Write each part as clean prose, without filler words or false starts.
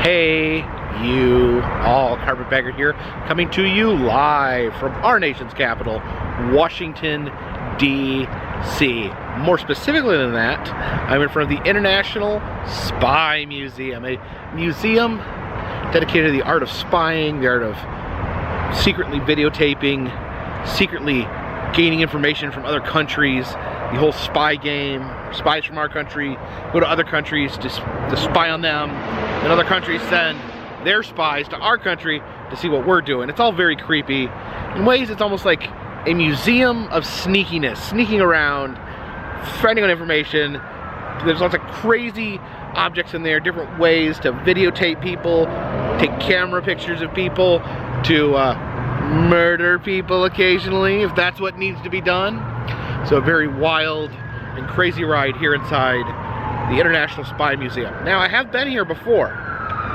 Hey, you all, Carpetbagger here, coming to you live from our nation's capital, Washington, D.C. More specifically than that, I'm in front of the International Spy Museum, a museum dedicated to the art of spying, the art of secretly videotaping, secretly gaining information from other countries, the whole spy game. Spies from our country go to other countries to spy on them, and other countries send their spies to our country to see what we're doing. It's all very creepy. In ways, it's almost like a museum of sneakiness, sneaking around, finding out information. There's lots of crazy objects in there, different ways to videotape people, take camera pictures of people, to murder people occasionally, if that's what needs to be done. So a very wild and crazy ride here inside the International Spy Museum. Now, I have been here before,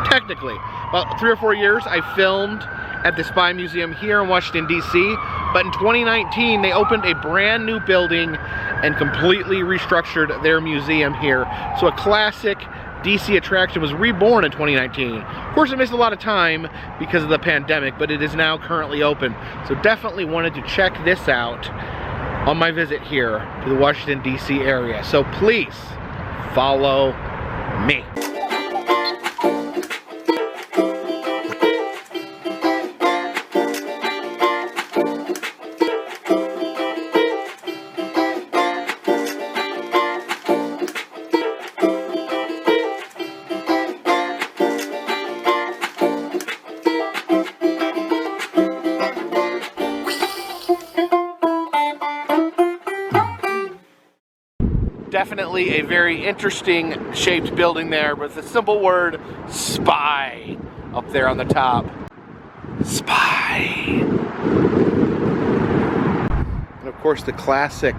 technically. About 3 or 4 years, I filmed at the Spy Museum here in Washington, D.C., but in 2019, they opened a brand new building and completely restructured their museum here. So a classic DC attraction was reborn in 2019. Of course, it missed a lot of time because of the pandemic, but it is now currently open. So definitely wanted to check this out on my visit here to the Washington, D.C. area. So please follow me. Definitely a very interesting shaped building there, but the simple word spy up there on the top. Spy. And of course the classic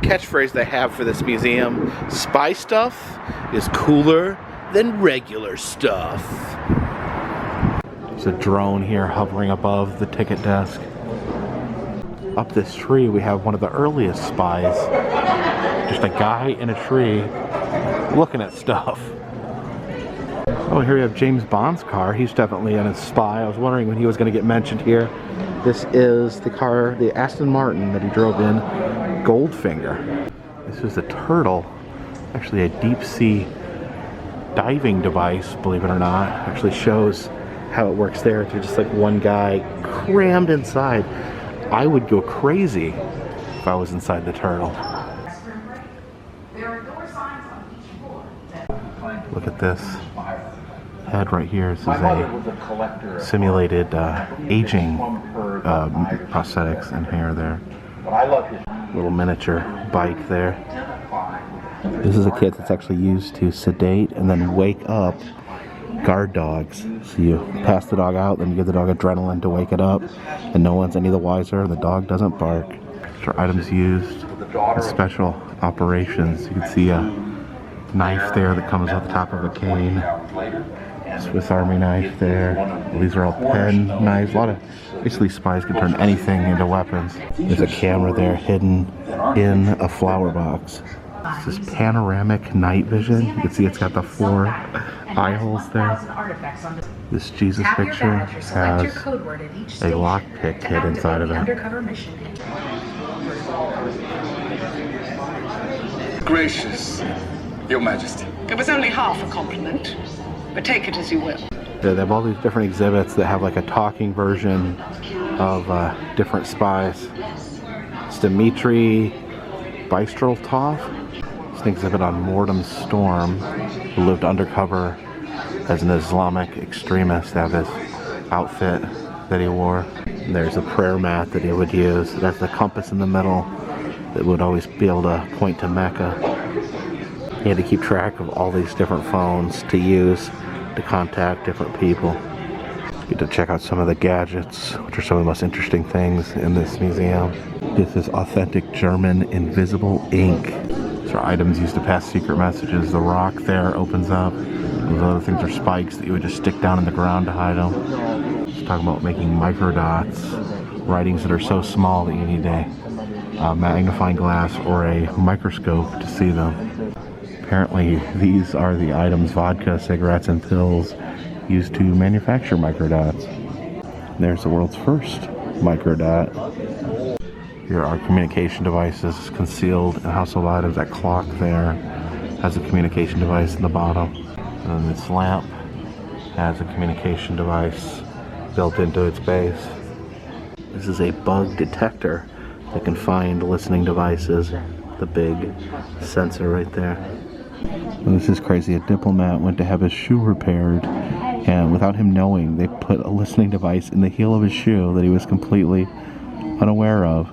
catchphrase they have for this museum, spy stuff is cooler than regular stuff. There's a drone here hovering above the ticket desk. Up this tree we have one of the earliest spies. Just a guy in a tree looking at stuff. Oh, here we have James Bond's car. He's definitely a spy. I was wondering when he was going to get mentioned here. This is the car, the Aston Martin that he drove in, Goldfinger. This is a turtle, actually a deep sea diving device, believe it or not. Actually shows how it works there. They're just like one guy crammed inside. I would go crazy if I was inside the turtle. Look at this head right here. This is a simulated aging prosthetics and hair there. Little miniature bike there. This is a kit that's actually used to sedate and then wake up guard dogs. So you pass the dog out, then you give the dog adrenaline to wake it up, and no one's any the wiser, and the dog doesn't bark. These are items used in special operations. You can see a knife there that comes off the top of a cane. Swiss Army knife there. These are all pen knives. A lot of, basically spies can turn anything into weapons. There's a camera there hidden in a flower box. This is panoramic night vision. You can see it's got the 4 eye holes there. This Jesus picture has a lockpick hid inside of it. Gracious, Your Majesty. It was only half a compliment, but take it as you will. Yeah, they have all these different exhibits that have like a talking version of different spies. It's Dmitry Bystroltov. It's an exhibit on Mortem Storm, who lived undercover as an Islamic extremist. They have his outfit that he wore. And there's a prayer mat that he would use. It has the compass in the middle that would always be able to point to Mecca. He had to keep track of all these different phones to use to contact different people. Get to check out some of the gadgets, which are some of the most interesting things in this museum. This is authentic German invisible ink. These are items used to pass secret messages. The rock there opens up. Those other things are spikes that you would just stick down in the ground to hide them. Just talking about making microdots, writings that are so small that you need a magnifying glass or a microscope to see them. Apparently these are the items: vodka, cigarettes, and pills used to manufacture microdots. There's the world's first microdot. Here are communication devices concealed in household items. That clock there has a communication device in the bottom. And then this lamp has a communication device built into its base. This is a bug detector that can find listening devices. The big sensor right there. And this is crazy. A diplomat went to have his shoe repaired, and without him knowing, they put a listening device in the heel of his shoe that he was completely unaware of.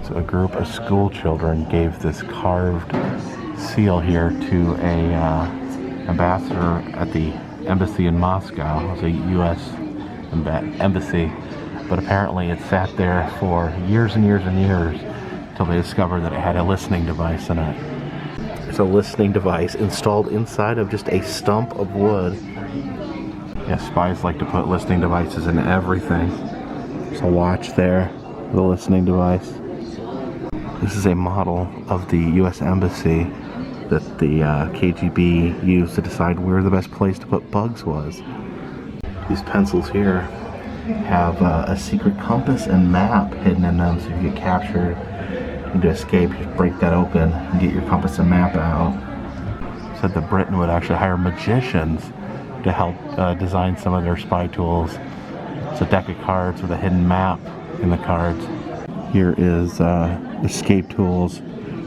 So a group of school children gave this carved seal here to a ambassador at the embassy in Moscow. It was a U.S. embassy, but apparently it sat there for years and years and years until they discovered that it had a listening device in it. It's a listening device installed inside of just a stump of wood. Yeah, spies like to put listening devices in everything. There's a watch there, the listening device. This is a model of the U.S. Embassy that the KGB used to decide where the best place to put bugs was. These pencils here have a secret compass and map hidden in them, so if you get captured and to escape, you just break that open and get your compass and map out. Said that Britain would actually hire magicians to help design some of their spy tools. It's a deck of cards with a hidden map in the cards. Here is escape tools.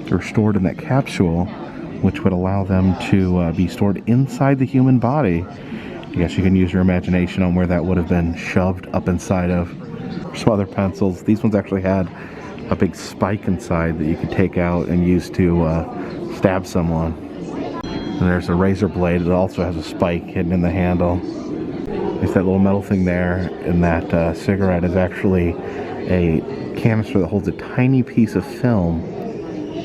They're stored in that capsule, which would allow them to be stored inside the human body. I guess you can use your imagination on where that would have been shoved up inside of. Some other pencils. These ones actually had a big spike inside that you could take out and use to stab someone. And there's a razor blade that also has a spike hidden in the handle. There's that little metal thing there, and that cigarette is actually a canister that holds a tiny piece of film.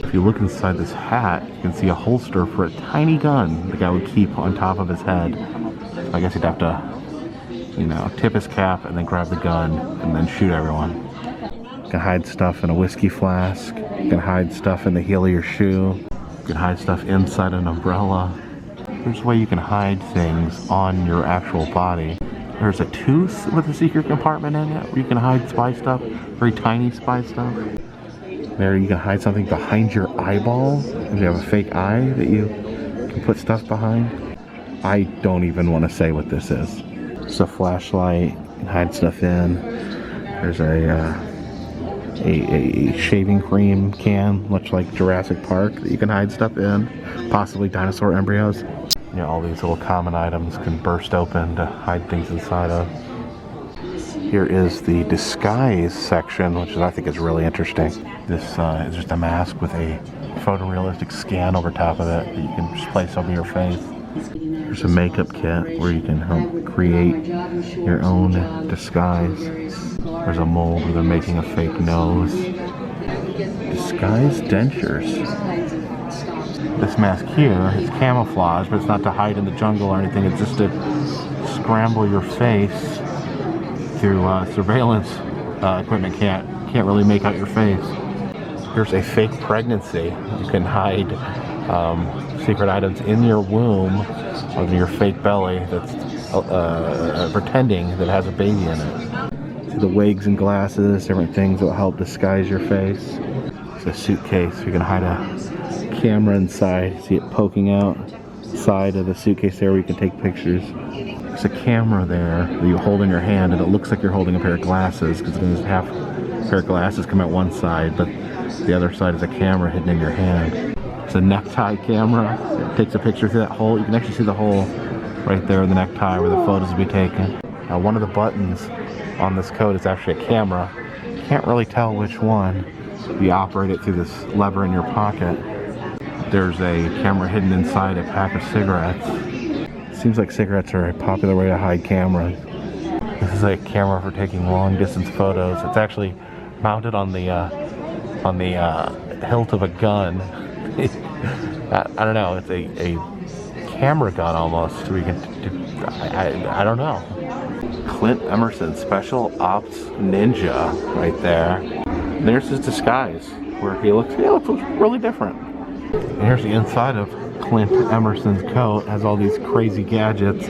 If you look inside this hat, you can see a holster for a tiny gun the guy would keep on top of his head. So I guess he'd have to, you know, tip his cap and then grab the gun and then shoot everyone. You can hide stuff in a whiskey flask. You can hide stuff in the heel of your shoe. You can hide stuff inside an umbrella. There's a way you can hide things on your actual body. There's a tooth with a secret compartment in it where you can hide spy stuff, very tiny spy stuff. There you can hide something behind your eyeball. If you have a fake eye that you can put stuff behind. I don't even want to say what this is. It's a flashlight. You can hide stuff in. There's a shaving cream can, much like Jurassic Park, that you can hide stuff in. Possibly dinosaur embryos. You know, all these little common items can burst open to hide things inside of. Here is the disguise section, which I think is really interesting. This is just a mask with a photorealistic scan over top of it that you can just place over your face. There's a makeup kit where you can help create your own disguise. There's a mold where they're making a fake nose. Disguise dentures. This mask here is camouflage, but it's not to hide in the jungle or anything. It's just to scramble your face through surveillance equipment. Can't really make out your face. Here's a fake pregnancy. You can hide secret items in your womb or in your fake belly that's pretending that it has a baby in it. See the wigs and glasses, different things that will help disguise your face. It's a suitcase. You can hide a camera inside. See it poking out side of the suitcase there where you can take pictures. There's a camera there that you hold in your hand, and it looks like you're holding a pair of glasses because there's half a pair of glasses come out one side, but the other side is a camera hidden in your hand. It's a necktie camera. It takes a picture through that hole. You can actually see the hole right there in the necktie where the photos will be taken. Now, one of the buttons on this coat is actually a camera. Can't really tell which one. You operate it through this lever in your pocket. There's a camera hidden inside a pack of cigarettes. Seems like cigarettes are a popular way to hide cameras. This is a camera for taking long distance photos. It's actually mounted on the hilt of a gun. I don't know. It's a camera gun almost. We can. I don't know. Clint Emerson, Special Ops Ninja, right there. And there's his disguise, where he looks really different. And here's the inside of Clint Emerson's coat. Has all these crazy gadgets.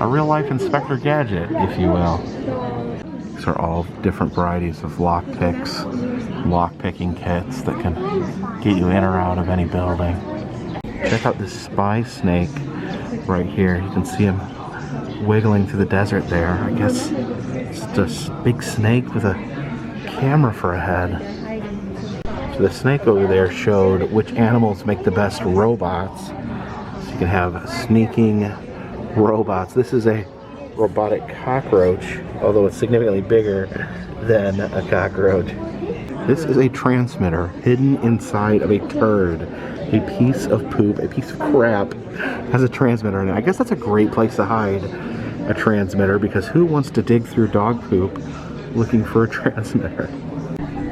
a real-life Inspector Gadget, if you will. These are all different varieties of lock picks, lock picking kits that can get you in or out of any building. Check out this spy snake right here. You can see him wiggling through the desert there. I guess it's just a big snake with a camera for a head. So the snake over there showed which animals make the best robots. So you can have sneaking robots. This is a robotic cockroach, although it's significantly bigger than a cockroach. This is a transmitter hidden inside of a turd. A piece of poop, a piece of crap has a transmitter in it. I guess that's a great place to hide a transmitter, because who wants to dig through dog poop looking for a transmitter?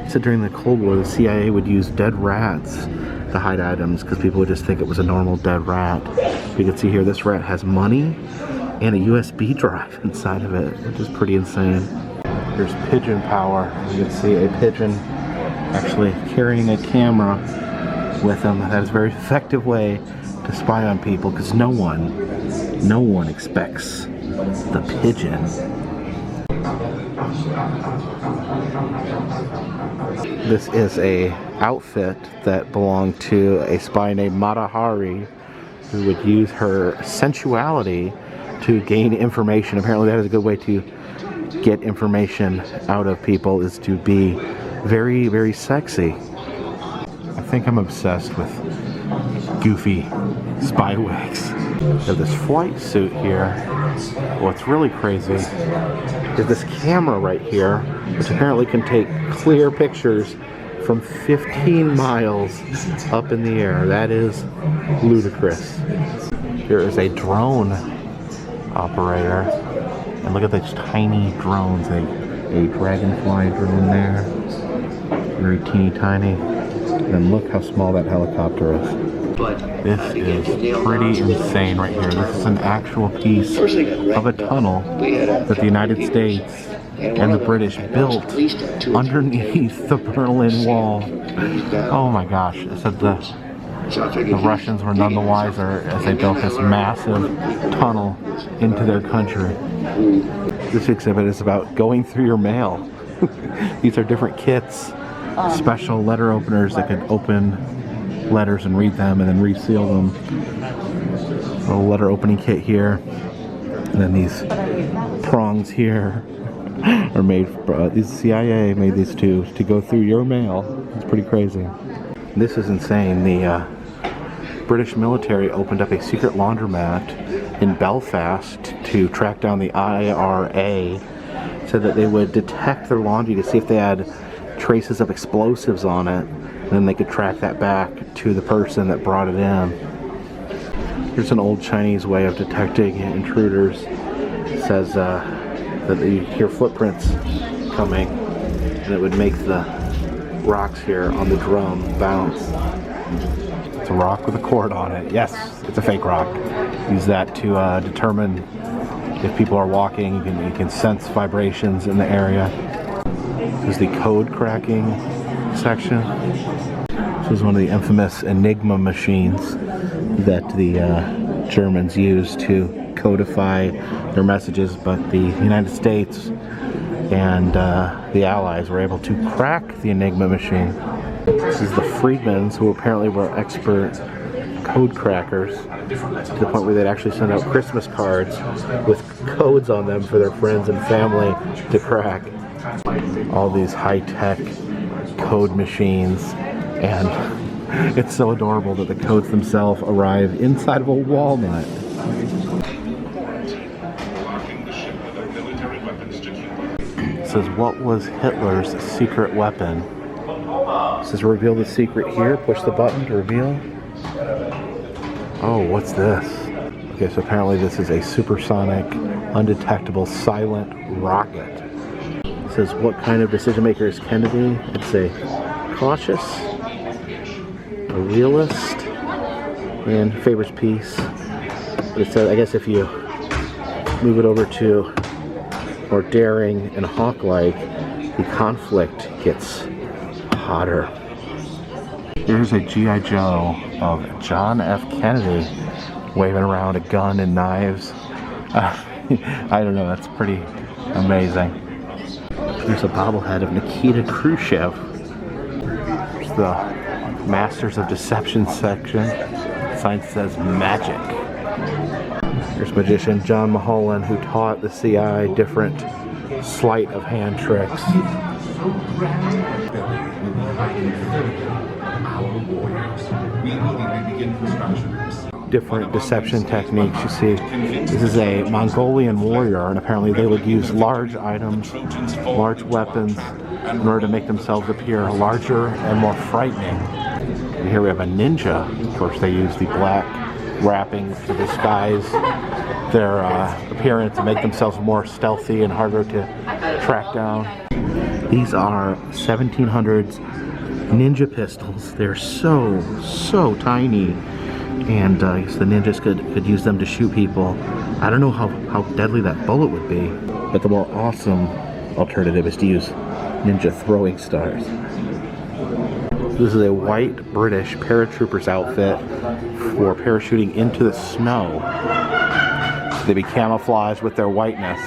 So during the Cold War, the CIA would use dead rats to hide items because people would just think it was a normal dead rat. You can see here this rat has money and a USB drive inside of it, which is pretty insane. Here's pigeon power. You can see a pigeon actually carrying a camera with them. That is a very effective way to spy on people, because no one expects the pigeon. This is a outfit that belonged to a spy named Mata Hari, who would use her sensuality to gain information. Apparently that is a good way to get information out of people, is to be very, very sexy. I think I'm obsessed with goofy spy wigs. We have this flight suit here. What's really crazy is this camera right here, which apparently can take clear pictures from 15 miles up in the air. That is ludicrous. Here is a drone operator, and look at these tiny drones. A dragonfly drone there, very teeny tiny. And look how small that helicopter is. This is pretty insane right here. This is an actual piece of a tunnel that the United States and the British built underneath the Berlin Wall. Oh my gosh. It said the Russians were none the wiser as they built this massive tunnel into their country. This exhibit is about going through your mail. These are different kits, special letter openers that could open letters and read them and then reseal them. A little letter opening kit here. And then these prongs here are made, these CIA made these two to go through your mail. It's pretty crazy. This is insane. The British military opened up a secret laundromat in Belfast to track down the IRA, so that they would detect their laundry to see if they had traces of explosives on it, and then they could track that back to the person that brought it in. Here's an old Chinese way of detecting intruders. It says that you hear footprints coming, and it would make the rocks here on the drum bounce. It's a rock with a cord on it. Yes, it's a fake rock. Use that to determine if people are walking. You can sense vibrations in the area. This is the code cracking section. This is one of the infamous Enigma machines that the Germans used to codify their messages, but the United States and the Allies were able to crack the Enigma machine. This is the Friedmans, who apparently were expert code crackers, to the point where they'd actually send out Christmas cards with codes on them for their friends and family to crack. All these high-tech code machines, and it's so adorable that the codes themselves arrive inside of a walnut. It says, what was Hitler's secret weapon? It says, reveal the secret here. Push the button to reveal. Oh, what's this? Okay, so apparently this is a supersonic, undetectable, silent rocket. It says, what kind of decision maker is Kennedy? It's a cautious, a realist, and favors peace. But it says, I guess if you move it over to more daring and hawk-like, the conflict gets hotter. Here's a G.I. Joe of John F. Kennedy waving around a gun and knives. I don't know, that's pretty amazing. There's a bobblehead of Nikita Khrushchev. There's the Masters of Deception section. The sign says magic. There's magician John Mulholland, who taught the CI different sleight of hand tricks. Different deception techniques. You see, this is a Mongolian warrior, and apparently they would use large items, large weapons, in order to make themselves appear larger and more frightening. And here we have a ninja. Of course, they use the black wrappings to disguise their appearance and make themselves more stealthy and harder to track down. These are 1700s ninja pistols. They're so tiny, and I guess the ninjas could use them to shoot people. I don't know how deadly that bullet would be, but the more awesome alternative is to use ninja throwing stars. This is a white British paratrooper's outfit for parachuting into the snow. So they'd be camouflaged with their whiteness.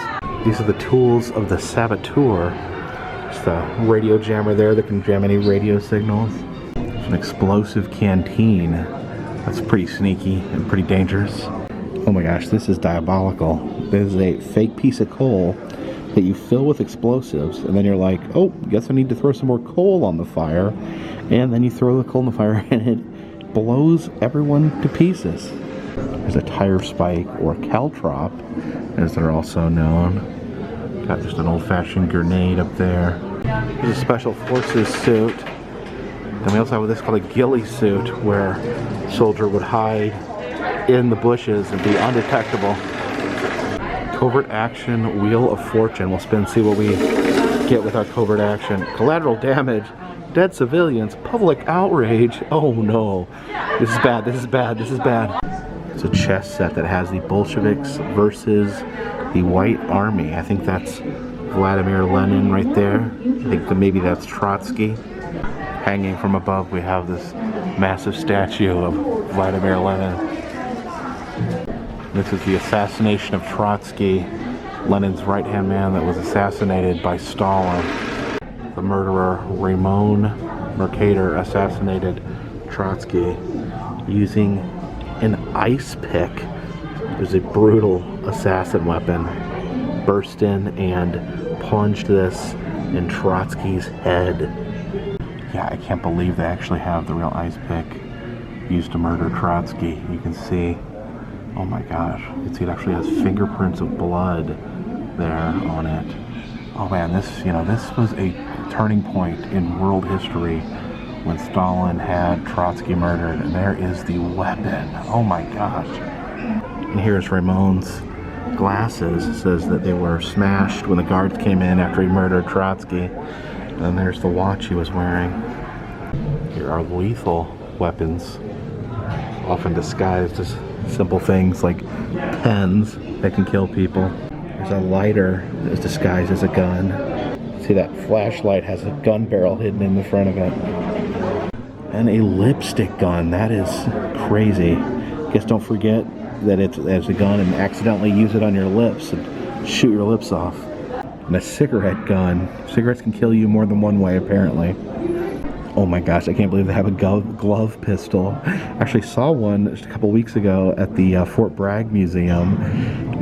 These are the tools of the saboteur. There's the radio jammer there that can jam any radio signals. There's an explosive canteen. That's pretty sneaky and pretty dangerous. Oh my gosh, this is diabolical. This is a fake piece of coal that you fill with explosives, and then you're like, oh, guess I need to throw some more coal on the fire. And then you throw the coal in the fire and it blows everyone to pieces. There's a tire spike, or caltrop, as they're also known. Got just an old-fashioned grenade up there. There's a special forces suit. Then we also have this called a ghillie suit, where a soldier would hide in the bushes and be undetectable. Covert action, Wheel of Fortune. We'll spin and see what we get with our covert action. Collateral damage, dead civilians, public outrage. Oh no. This is bad, this is bad, this is bad. It's a chess set that has the Bolsheviks versus the White Army. I think that's Vladimir Lenin right there. I think that maybe that's Trotsky. Hanging from above, we have this massive statue of Vladimir Lenin. This is the assassination of Trotsky, Lenin's right-hand man that was assassinated by Stalin. The murderer, Ramon Mercator, assassinated Trotsky using an ice pick. It was a brutal assassin weapon. Burst in and plunged this in Trotsky's head. Yeah, I can't believe they actually have the real ice pick used to murder Trotsky. You can see, oh my gosh, you can see it actually has fingerprints of blood there on it. Oh man, this was a turning point in world history when Stalin had Trotsky murdered, and there is the weapon. Oh my gosh. And here's Ramon's glasses. It says that they were smashed when the guards came in after he murdered Trotsky. And then there's the watch he was wearing. Here are lethal weapons, often disguised as simple things like pens that can kill people. There's a lighter that is disguised as a gun. See, that flashlight has a gun barrel hidden in the front of it. And a lipstick gun. That is crazy. Guess don't forget that it's a gun and accidentally use it on your lips and shoot your lips off. And a cigarette gun. Cigarettes can kill you more than one way, apparently. Oh my gosh, I can't believe they have a glove pistol. I actually saw one just a couple weeks ago at the Fort Bragg Museum.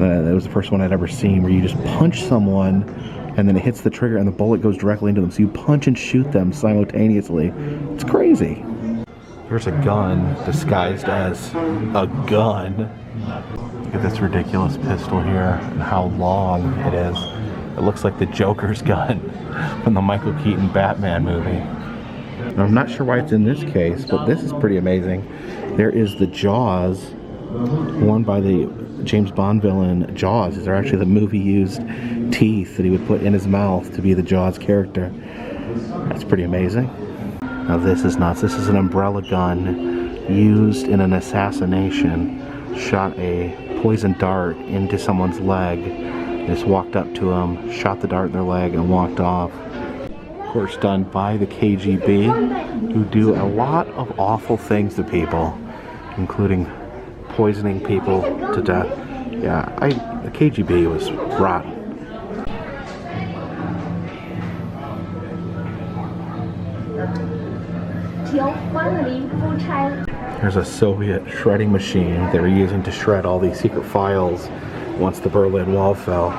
That was the first one I'd ever seen, where you just punch someone and then it hits the trigger and the bullet goes directly into them. So you punch and shoot them simultaneously. It's crazy. Here's a gun disguised as a gun. Look at this ridiculous pistol here and how long it is. It looks like the Joker's gun from the Michael Keaton Batman movie. Now, I'm not sure why it's in this case, but this is pretty amazing. There is the Jaws, worn by the James Bond villain Jaws. These are actually the movie-used teeth that he would put in his mouth to be the Jaws character. That's pretty amazing. Now this is nuts. This is an umbrella gun used in an assassination. Shot a poison dart into someone's leg. Just walked up to them, shot the dart in their leg, and walked off. Of course, done by the KGB, who do a lot of awful things to people, including poisoning people to death. Yeah, the KGB was rotten. Here's a Soviet shredding machine they were using to shred all these secret files once the Berlin Wall fell.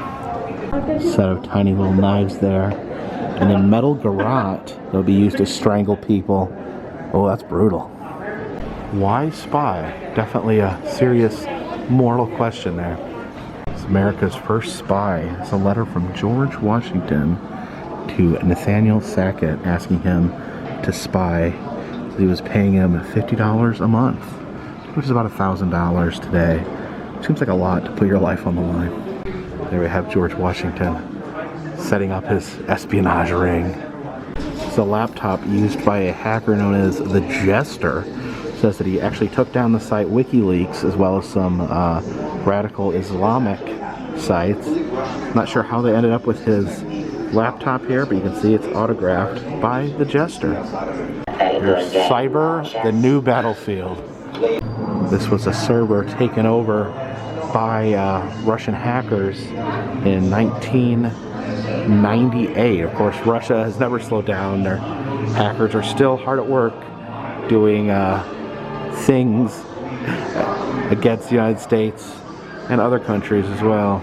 Set of tiny little knives there. And then metal garrote that would be used to strangle people. Oh, that's brutal. Why spy? Definitely a serious moral question there. It's America's first spy. It's a letter from George Washington to Nathaniel Sackett asking him to spy. He was paying him $50 a month, which is about $1,000 today. Seems like a lot to put your life on the line. There we have George Washington setting up his espionage ring. It's a laptop used by a hacker known as the Jester. Says that he actually took down the site WikiLeaks as well as some radical Islamic sites. Not sure how they ended up with his laptop here, but you can see it's autographed by the Jester. Here's Cyber, the new battlefield. This was a server taken over by Russian hackers in 1998. Of course, Russia has never slowed down. Their hackers are still hard at work doing things against the United States and other countries as well.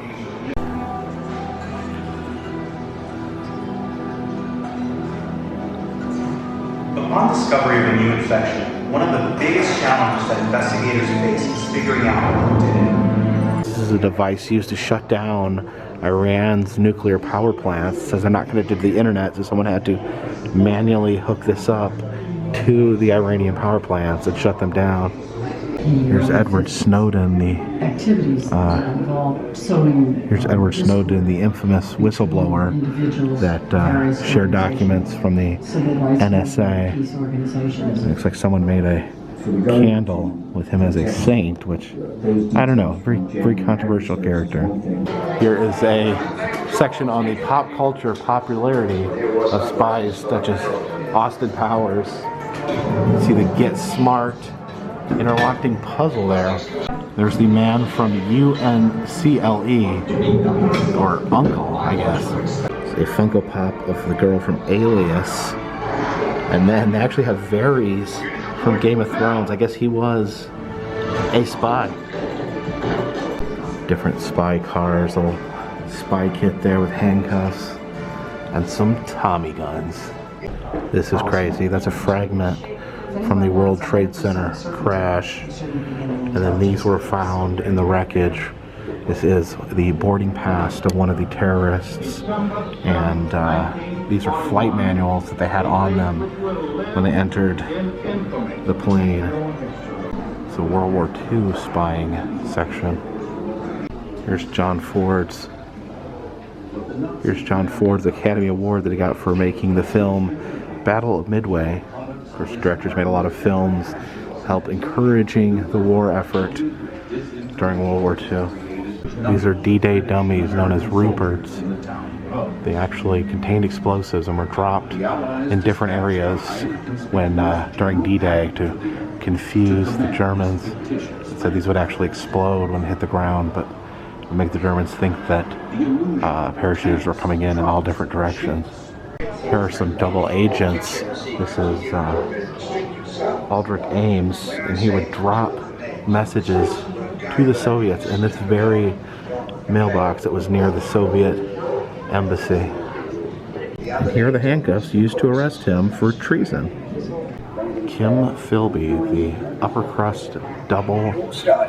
Upon discovery of a new infection, one of the biggest challenges that investigators face is figuring out who did it. This is a device used to shut down Iran's nuclear power plants. It says they're not going to do the internet, so someone had to manually hook this up to the Iranian power plants and shut them down. Here's Edward Snowden, the infamous whistleblower that shared documents from the NSA. It looks like someone made a candle with him as a saint, which, I don't know, very controversial character. Here is a section on the pop culture popularity of spies such as Austin Powers. You see the Get Smart interlocking puzzle there. There's the man from UNCLE, or Uncle, I guess. It's a Funko Pop of the girl from Alias. And then they actually have Varys from Game of Thrones. I guess he was a spy. Different spy cars, a little spy kit there with handcuffs, and some Tommy guns. This is crazy. That's a fragment from the World Trade Center crash. And then these were found in the wreckage. This is the boarding pass of one of the terrorists. And these are flight manuals that they had on them when they entered the plane. It's a World War II spying section. Here's John Ford's Academy Award that he got for making the film Battle of Midway. Of course, directors made a lot of films, helped encouraging the war effort during World War II. These are D-Day dummies known as Ruperts. They actually contained explosives and were dropped in different areas when during D-Day to confuse the Germans. It said these would actually explode when they hit the ground, but would make the Germans think that parachutists were coming in all different directions. Here are some double agents. This is Aldrich Ames, and he would drop messages to the Soviets in this very mailbox that was near the Soviet embassy. And here are the handcuffs used to arrest him for treason. Kim Philby, the upper crust double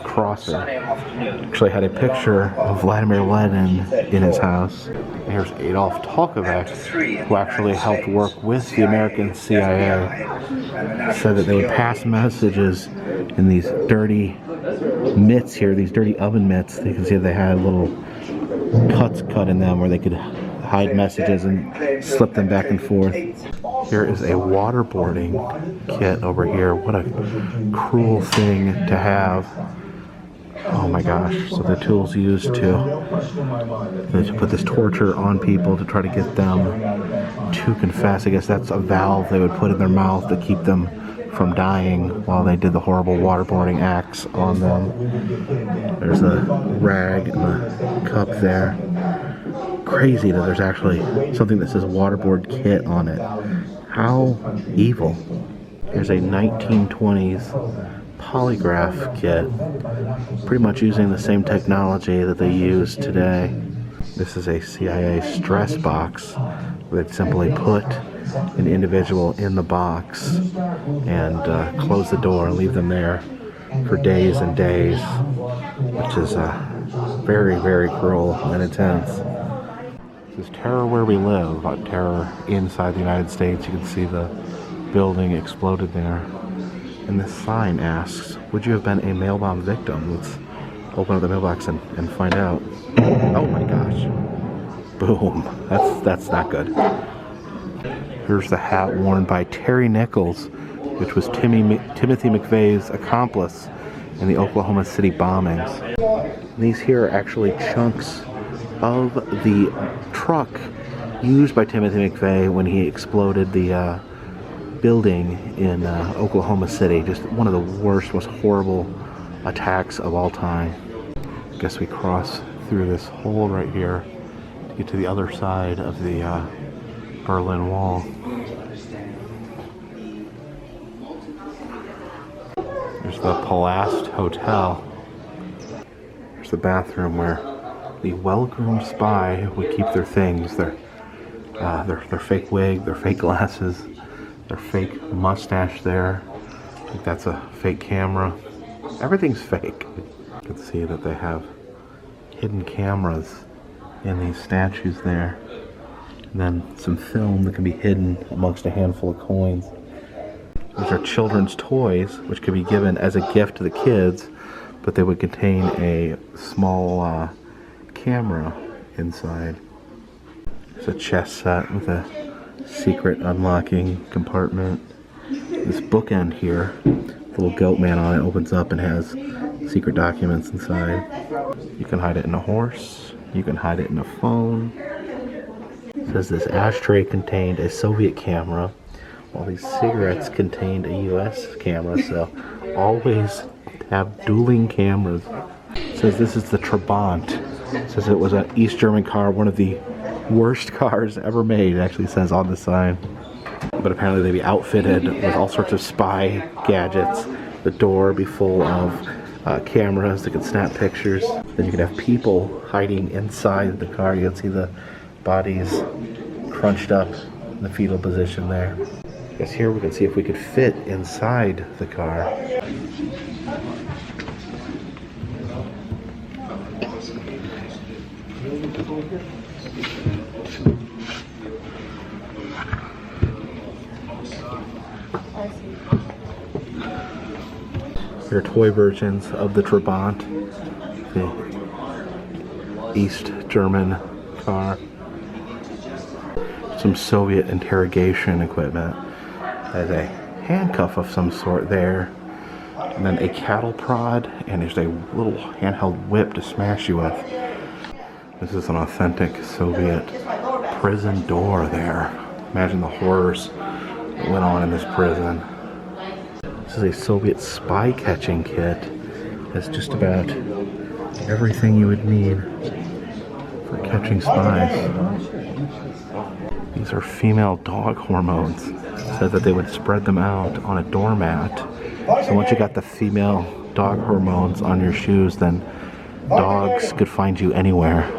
crosser, actually had a picture of Vladimir Lenin in his house. Here's Adolf Tolkovec, who actually helped work with the American CIA. Said that they would pass messages in these dirty mitts here, these dirty oven mitts. You can see they had little cuts cut in them where they could hide messages and slip them back and forth. Here is a waterboarding kit over here. What a cruel thing to have. Oh my gosh. So the tools used to put this torture on people to try to get them to confess. I guess that's a valve they would put in their mouth to keep them from dying while they did the horrible waterboarding acts on them. There's a rag and the cup there. Crazy that there's actually something that says waterboard kit on it. How evil. Here's a 1920s polygraph kit, pretty much using the same technology that they use today. This is a CIA stress box where they'd simply put an individual in the box and close the door and leave them there for days and days, which is very, very cruel and intense. This is Terror Where We Live, about terror inside the United States. You can see the building exploded there. And this sign asks, would you have been a mail bomb victim? Let's open up the mailbox and find out. Oh my gosh. Boom. That's not good. Here's the hat worn by Terry Nichols, which was Timothy McVeigh's accomplice in the Oklahoma City bombings. These here are actually chunks of the truck used by Timothy McVeigh when he exploded the building in Oklahoma City. Just one of the worst, most horrible attacks of all time. I guess we cross through this hole right here to get to the other side of the Berlin Wall. There's the Palast Hotel. There's the bathroom where the well-groomed spy would keep their things, their fake wig, their fake glasses, their fake mustache there. I think that's a fake camera. Everything's fake. You can see that they have hidden cameras in these statues there. And then some film that can be hidden amongst a handful of coins. These are children's toys, which could be given as a gift to the kids, but they would contain a small camera inside. There's a chess set with a secret unlocking compartment. This bookend here, the little goat man on it, opens up and has secret documents inside. You can hide it in a horse. You can hide it in a phone. It says this ashtray contained a Soviet camera, while these cigarettes contained a US camera, so always have dueling cameras. It says this is the Trabant. It says it was an East German car, one of the worst cars ever made, it actually says on the sign. But apparently they'd be outfitted with all sorts of spy gadgets. The door would be full of cameras that could snap pictures. Then you could have people hiding inside the car. You can see the bodies crunched up in the fetal position there. I guess here we can see if we could fit inside the car. Here are toy versions of the Trabant, the East German car. Some Soviet interrogation equipment. There's a handcuff of some sort there, and then a cattle prod, and there's a little handheld whip to smash you with. This is an authentic Soviet prison door there. Imagine the horrors that went on in this prison. This is a Soviet spy catching kit. It's just about everything you would need for catching spies. These are female dog hormones. It said that they would spread them out on a doormat. So once you got the female dog hormones on your shoes, then dogs could find you anywhere.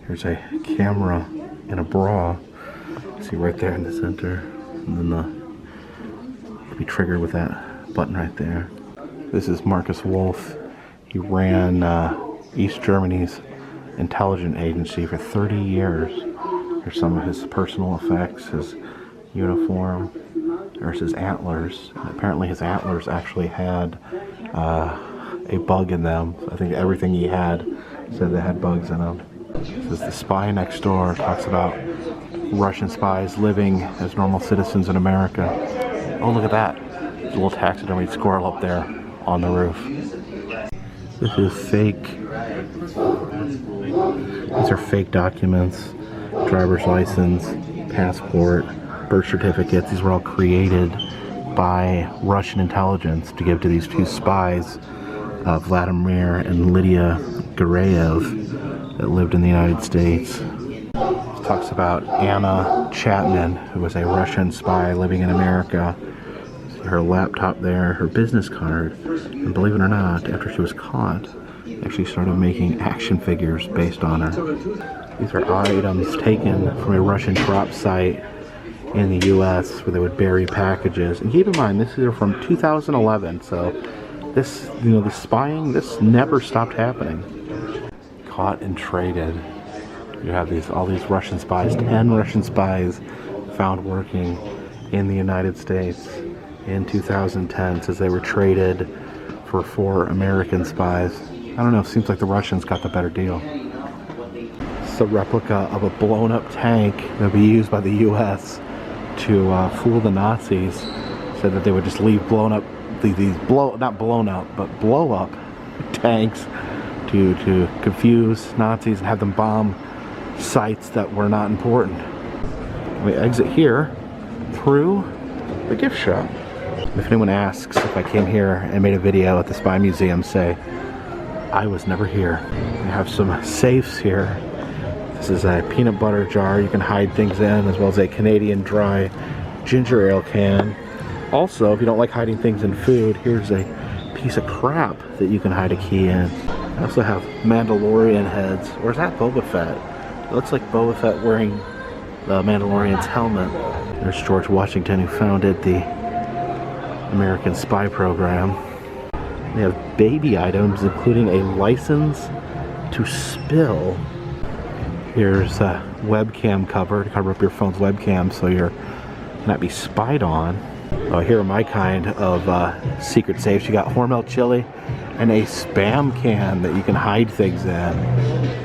Here's a camera in a bra. See right there in the center. And then it'll be triggered with that button right there. This is Marcus Wolf. He ran East Germany's intelligence agency for 30 years. Here's some of his personal effects, his uniform. There's his antlers. And apparently his antlers actually had a bug in them. I think everything he had said they had bugs in them. This is The Spy Next Door. It talks about Russian spies living as normal citizens in America. Oh, look at that. There's a little taxidermied squirrel up there on the roof. This is fake. These are fake documents. Driver's license, passport, birth certificates. These were all created by Russian intelligence to give to these two spies, Vladimir and Lydia Gareev, that lived in the United States. It talks about Anna Chapman, who was a Russian spy living in America. See her laptop there, her business card, and believe it or not, after she was caught, actually started making action figures based on her. These are items taken from a Russian drop site in the US where they would bury packages. And keep in mind, this is from 2011, so this, you know, the spying, this never stopped happening. Caught and traded. You have all these Russian spies, 10 Russian spies found working in the United States in 2010, says they were traded for 4 American spies. I don't know, it seems like the Russians got the better deal. It's a replica of a blown up tank that would be used by the US to fool the Nazis. Said that they would just leave blown up, not blown up, but blow up tanks to confuse Nazis and have them bomb sites that were not important. We exit here through the gift shop. If anyone asks if I came here and made a video at the Spy Museum, say, I was never here. We have some safes here. This is a peanut butter jar you can hide things in, as well as a Canadian dry ginger ale can. Also, if you don't like hiding things in food, here's a piece of crap that you can hide a key in. I also have Mandalorian heads. Or is that Boba Fett? It looks like Boba Fett wearing the Mandalorian's helmet. There's George Washington, who founded the American spy program. They have baby items, including a license to spill. Here's a webcam cover to cover up your phone's webcam so you're not be spied on. Here are my kind of secret safes. You got Hormel chili and a Spam can that you can hide things in.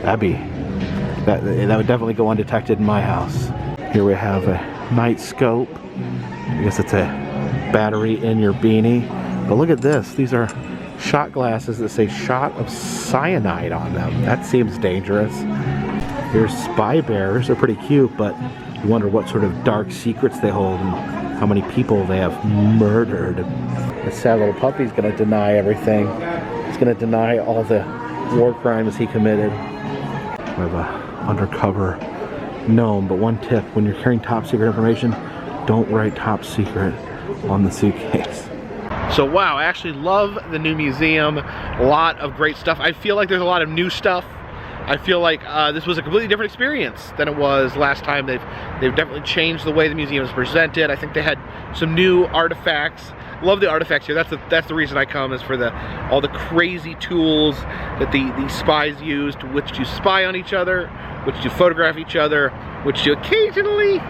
That would definitely go undetected in my house. Here we have a night scope. I guess it's a battery in your beanie. But look at this. These are shot glasses that say shot of cyanide on them. That seems dangerous. Here's spy bears. They're pretty cute, but you wonder what sort of dark secrets they hold and how many people they have murdered. This sad little puppy's gonna deny everything. He's gonna deny all the war crimes he committed. We have a undercover gnome, but one tip, when you're carrying top secret information, don't write top secret on the suitcase. So wow, I actually love the new museum. A lot of great stuff. I feel like there's a lot of new stuff. I feel like this was a completely different experience than it was last time. They've definitely changed the way the museum is presented. I think they had some new artifacts. Love the artifacts here. That's the reason I come, is for all the crazy tools that the spies used, which to spy on each other, which to photograph each other, which to occasionally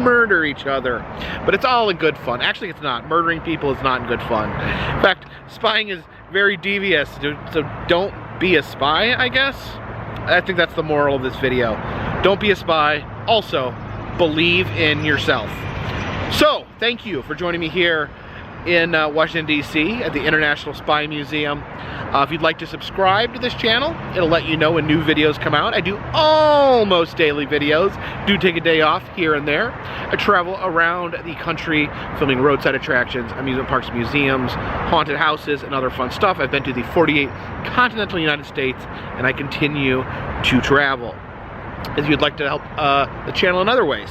murder each other. But it's all in good fun. Actually, it's not. Murdering people is not in good fun. In fact, spying is very devious, so don't be a spy, I guess. I think that's the moral of this video. Don't be a spy. Also, believe in yourself. So, thank you for joining me here in Washington, D.C. at the International Spy Museum. If you'd like to subscribe to this channel, it'll let you know when new videos come out. I do almost daily videos. Do take a day off here and there. I travel around the country filming roadside attractions, amusement parks, museums, haunted houses, and other fun stuff. I've been to the 48 continental United States, and I continue to travel. If you'd like to help the channel in other ways,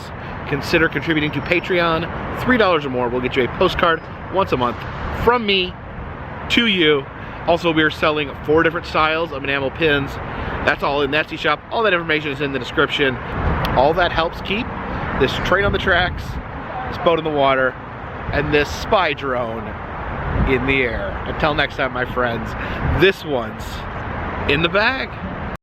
consider contributing to Patreon. $3 or more will get you a postcard once a month from me to you. Also, we are selling 4 different styles of enamel pins. That's all in the Etsy shop. All that information is in the description. All that helps keep this train on the tracks, this boat in the water, and this spy drone in the air. Until next time, my friends, this one's in the bag.